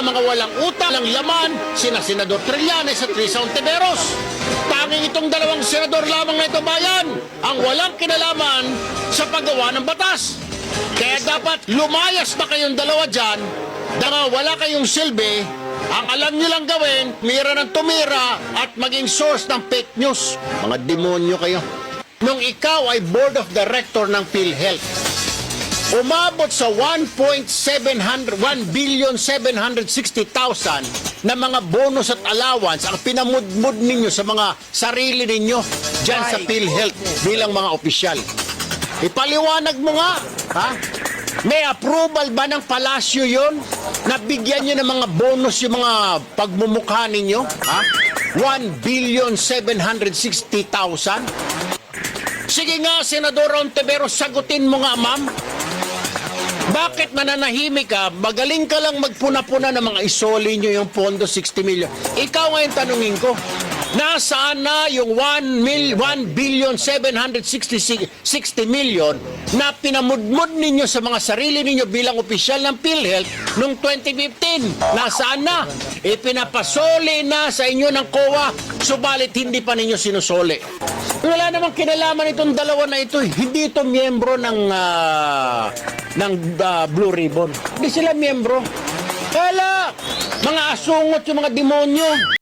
ng mga walang utang ng laman, sina Senador Trillanes at Risa Ontiveros. Tanging itong dalawang senador lamang na ito bayan ang walang kinalaman sa paggawa ng batas. Kaya dapat lumayas na kayong dalawa dyan, dahil wala kayong silbi. Ang alam nyo lang gawin, mira ng tumira at maging source ng fake news. Mga demonyo kayo. Nung ikaw ay board of director ng PhilHealth, umabot sa 1,760,000 na mga bonus at allowance ang pinamudmud ninyo sa mga sarili ninyo dyan sa PhilHealth bilang mga opisyal. Ipaliwanag mo nga, ha? May approval ba ng palasyo yon? Nabigyan nyo ng mga bonus yung mga pagmumukha ninyo? Ha? 1,760,000? Sige nga, Senador Ontiveros, sagutin mo nga, ma'am. Bakit mananahimik ka? Magaling ka lang magpuna-puna ng mga isoli nyo yung pondo 60 million. Ikaw ngayon tanungin ko, nasaan na yung 1,760 million na pinamudmud ninyo sa mga sarili ninyo bilang opisyal ng PhilHealth noong 2015? Nasaan na? Ipinapasoli na sa inyo ng COA, subalit hindi pa ninyo sinusoli. Wala namang kinalaman itong dalawa na ito. Hindi ito miyembro ng Blue Ribbon. Hindi sila miyembro. Kala, mga asungot yung mga demonyo.